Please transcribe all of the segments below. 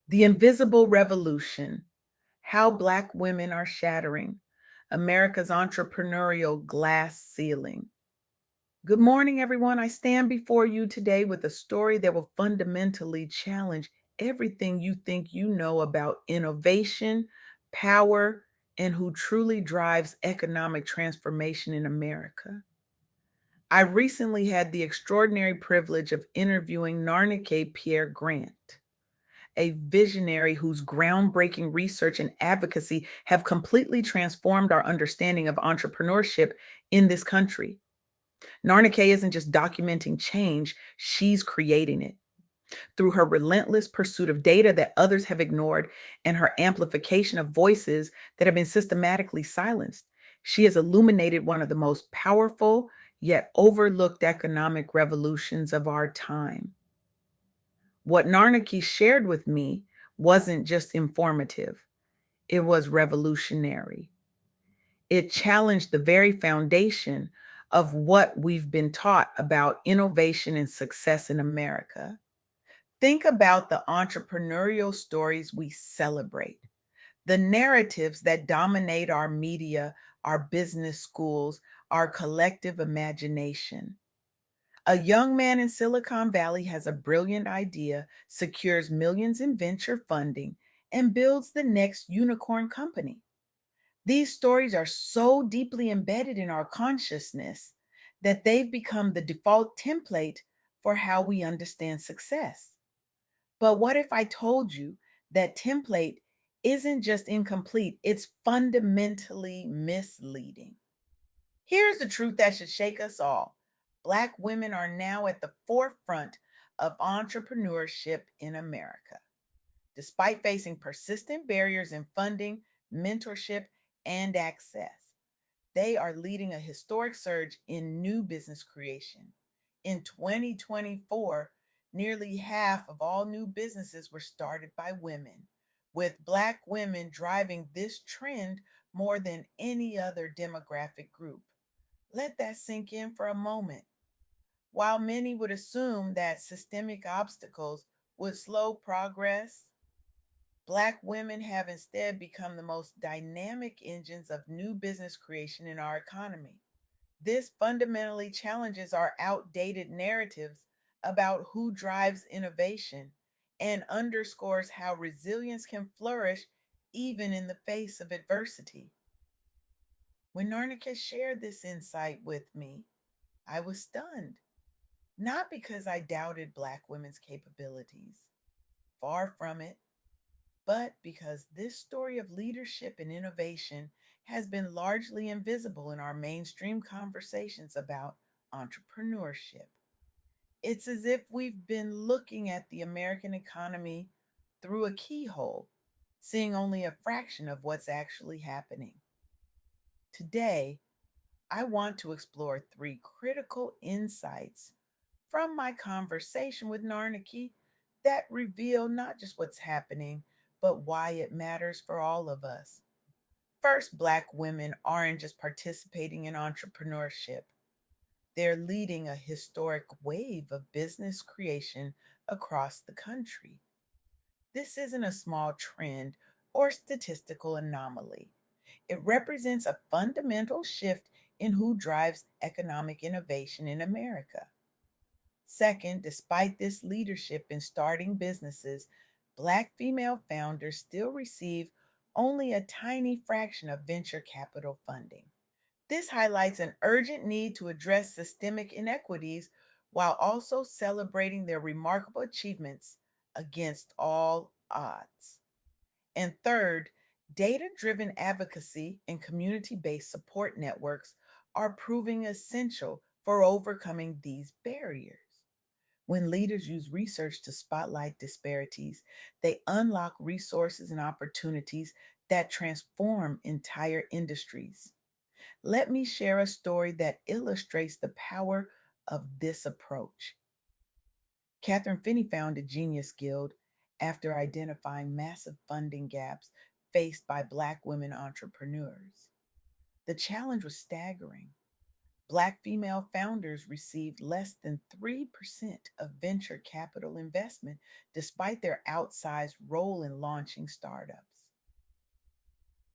The Invisible Revolution: How Black Women Are Shattering America's Entrepreneurial Glass Ceiling. Good morning, everyone. I stand before you today with a story that will fundamentally challenge everything you think you know about innovation, power, and who truly drives economic transformation in America. I recently had the extraordinary privilege of interviewing Narnike Pierre Grant, a visionary whose groundbreaking research and advocacy have completely transformed our understanding of entrepreneurship in this country. Narnike isn't just documenting change, she's creating it. Through her relentless pursuit of data that others have ignored and her amplification of voices that have been systematically silenced, she has illuminated one of the most powerful yet overlooked economic revolutions of our time. What Narnaki shared with me wasn't just informative, it was revolutionary. It challenged the very foundation of what we've been taught about innovation and success in America. Think about the entrepreneurial stories we celebrate, the narratives that dominate our media, our business schools, our collective imagination. A young man in Silicon Valley has a brilliant idea, secures millions in venture funding, and builds the next unicorn company. These stories are so deeply embedded in our consciousness that they've become the default template for how we understand success. But what if I told you that template isn't just incomplete, it's fundamentally misleading? Here's the truth that should shake us all. Black women are now at the forefront of entrepreneurship in America. Despite facing persistent barriers in funding, mentorship, and access, they are leading a historic surge in new business creation. In 2024, nearly half of all new businesses were started by women, with Black women driving this trend more than any other demographic group. Let that sink in for a moment. While many would assume that systemic obstacles would slow progress, Black women have instead become the most dynamic engines of new business creation in our economy. This fundamentally challenges our outdated narratives about who drives innovation and underscores how resilience can flourish even in the face of adversity. When Narnica shared this insight with me, I was stunned, not because I doubted Black women's capabilities, far from it, but because this story of leadership and innovation has been largely invisible in our mainstream conversations about entrepreneurship. It's as if we've been looking at the American economy through a keyhole, seeing only a fraction of what's actually happening. Today, I want to explore three critical insights from my conversation with Narniki that reveal not just what's happening, but why it matters for all of us. First, Black women aren't just participating in entrepreneurship, they're leading a historic wave of business creation across the country. This isn't a small trend or statistical anomaly. It represents a fundamental shift in who drives economic innovation in America. Second, despite this leadership in starting businesses, Black female founders still receive only a tiny fraction of venture capital funding. This highlights an urgent need to address systemic inequities while also celebrating their remarkable achievements against all odds. And third, data driven advocacy and community based support networks are proving essential for overcoming these barriers. When leaders use research to spotlight disparities, they unlock resources and opportunities that transform entire industries. Let me share a story that illustrates the power of this approach. Catherine Finney founded Genius Guild after identifying massive funding gaps faced by Black women entrepreneurs. The challenge was staggering. Black female founders received less than 3% of venture capital investment despite their outsized role in launching startups.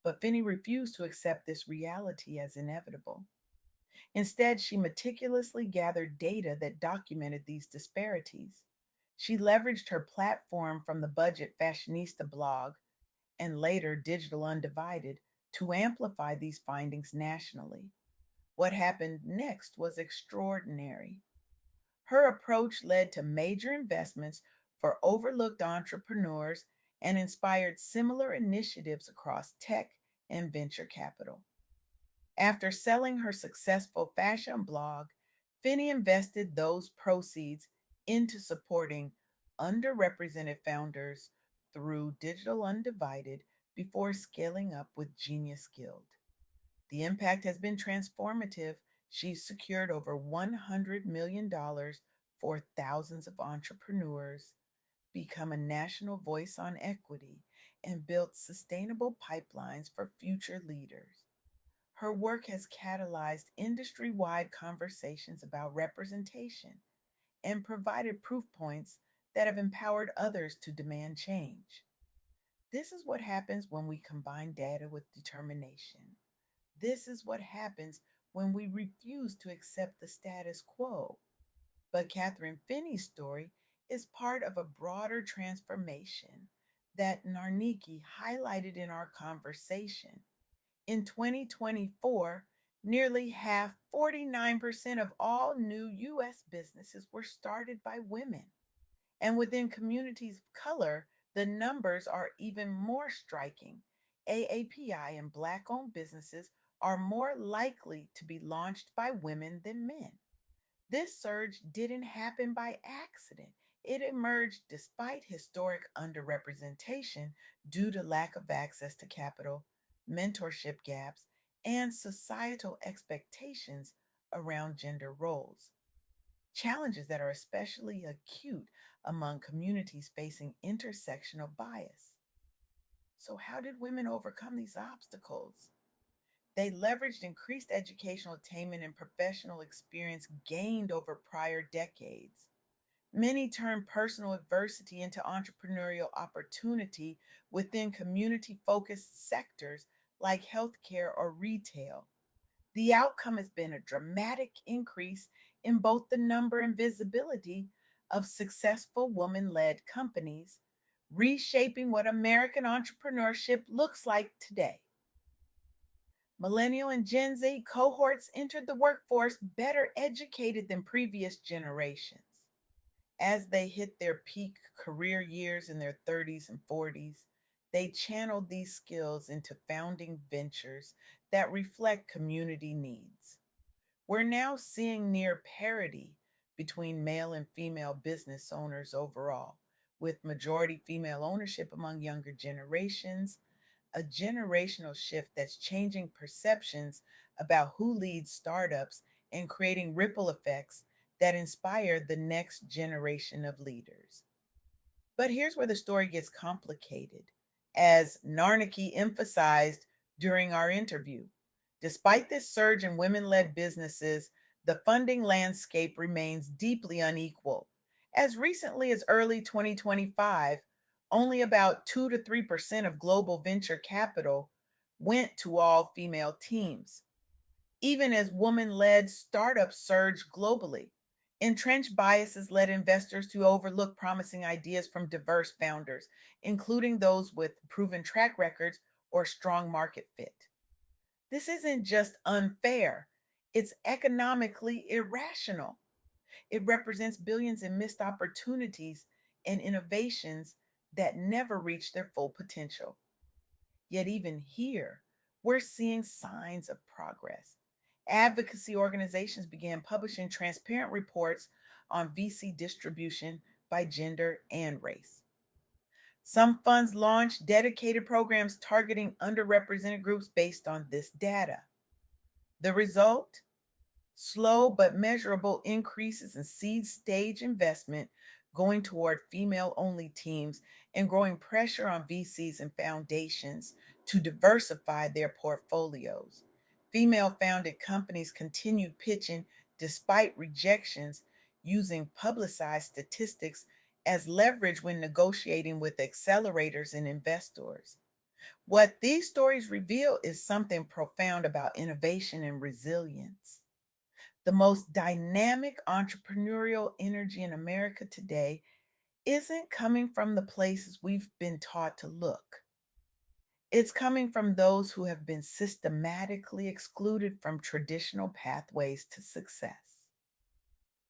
But Finney refused to accept this reality as inevitable. Instead, she meticulously gathered data that documented these disparities. She leveraged her platform from the Budget Fashionista blog and later Digital Undivided to amplify these findings nationally. What happened next was extraordinary. Her approach led to major investments for overlooked entrepreneurs and inspired similar initiatives across tech and venture capital. After selling her successful fashion blog, Finney invested those proceeds into supporting underrepresented founders through Digital Undivided before scaling up with Genius Guild. The impact has been transformative. She's secured over $100 million for thousands of entrepreneurs, become a national voice on equity, and built sustainable pipelines for future leaders. Her work has catalyzed industry wide conversations about representation and provided proof points that have empowered others to demand change. This is what happens when we combine data with determination. This is what happens when we refuse to accept the status quo. But Catherine Finney's story is part of a broader transformation that Narnike highlighted in our conversation. In 2024, nearly half, 49% of all new U.S. businesses were started by women. And within communities of color, the numbers are even more striking. AAPI and Black owned businesses are more likely to be launched by women than men. This surge didn't happen by accident. It emerged despite historic underrepresentation due to lack of access to capital, mentorship gaps, and societal expectations around gender roles. Challenges that are especially acute among communities facing intersectional bias. So, how did women overcome these obstacles? They leveraged increased educational attainment and professional experience gained over prior decades. Many turned personal adversity into entrepreneurial opportunity within community focused sectors like healthcare or retail. The outcome has been a dramatic increase in both the number and visibility of successful woman led companies, reshaping what American entrepreneurship looks like today. Millennial and Gen Z cohorts entered the workforce better educated than previous generations. As they hit their peak career years in their 30s and 40s, they channeled these skills into founding ventures that reflect community needs. We're now seeing near parity between male and female business owners overall, with majority female ownership among younger generations, a generational shift that's changing perceptions about who leads startups and creating ripple effects that inspire the next generation of leaders. But here's where the story gets complicated. As Narnike emphasized during our interview, despite this surge in women led businesses, the funding landscape remains deeply unequal. As recently as early 2025, only about 2 to 3% of global venture capital went to all female teams. Even as woman led startups surge globally, entrenched biases led investors to overlook promising ideas from diverse founders, including those with proven track records or strong market fit. This isn't just unfair, it's economically irrational. It represents billions in missed opportunities and innovations that never reach their full potential. Yet, even here, we're seeing signs of progress. Advocacy organizations began publishing transparent reports on VC distribution by gender and race. Some funds launched dedicated programs targeting underrepresented groups based on this data. The result? Slow but measurable increases in seed stage investment going toward female only teams and growing pressure on VCs and foundations to diversify their portfolios. Female founded companies continued pitching despite rejections, using publicized statistics as leverage when negotiating with accelerators and investors. What these stories reveal is something profound about innovation and resilience. The most dynamic entrepreneurial energy in America today isn't coming from the places we've been taught to look. It's coming from those who have been systematically excluded from traditional pathways to success.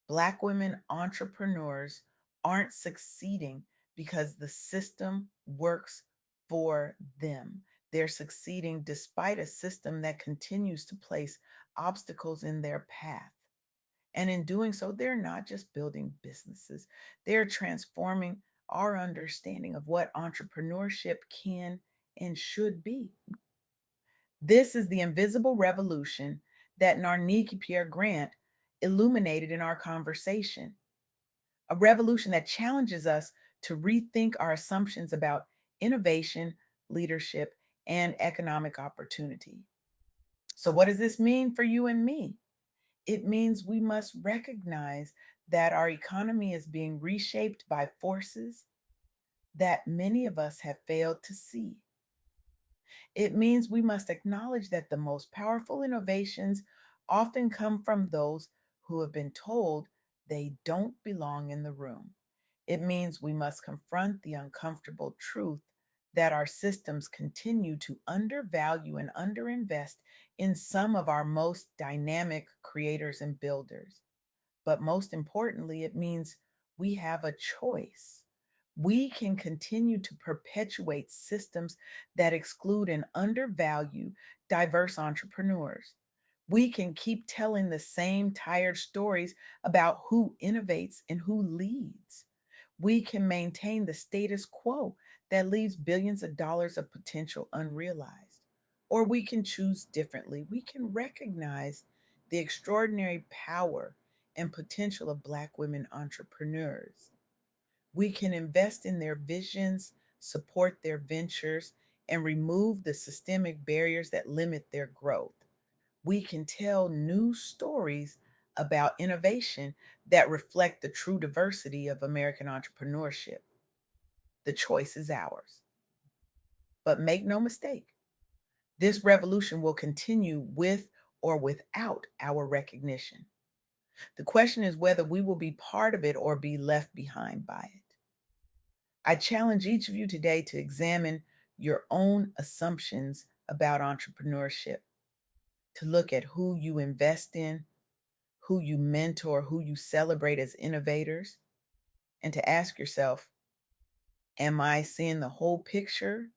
Black women entrepreneurs aren't succeeding because the system works for them. They're succeeding despite a system that continues to place obstacles in their path. And in doing so, they're not just building businesses, they're transforming our understanding of what entrepreneurship can and should be. This is the invisible revolution that Narnike Pierre Grant illuminated in our conversation, a revolution that challenges us to rethink our assumptions about innovation, leadership, and economic opportunity. So, what does this mean for you and me? It means we must recognize that our economy is being reshaped by forces that many of us have failed to see. It means we must acknowledge that the most powerful innovations often come from those who have been told they don't belong in the room. It means we must confront the uncomfortable truth that our systems continue to undervalue and underinvest in some of our most dynamic creators and builders. But most importantly, it means we have a choice. We can continue to perpetuate systems that exclude and undervalue diverse entrepreneurs. We can keep telling the same tired stories about who innovates and who leads. We can maintain the status quo that leaves billions of dollars of potential unrealized. Or we can choose differently. We can recognize the extraordinary power and potential of Black women entrepreneurs. We can invest in their visions, support their ventures, and remove the systemic barriers that limit their growth. We can tell new stories about innovation that reflect the true diversity of American entrepreneurship. The choice is ours. But make no mistake, this revolution will continue with or without our recognition. The question is whether we will be part of it or be left behind by it. I challenge each of you today to examine your own assumptions about entrepreneurship, to look at who you invest in, who you mentor, who you celebrate as innovators, and to ask yourself, am I seeing the whole picture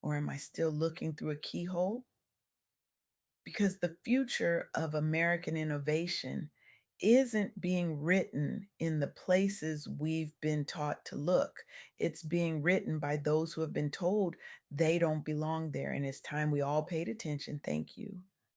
or am I still looking through a keyhole? Because the future of American innovation isn't being written in the places we've been taught to look. It's being written by those who have been told they don't belong there. And it's time we all paid attention. Thank you.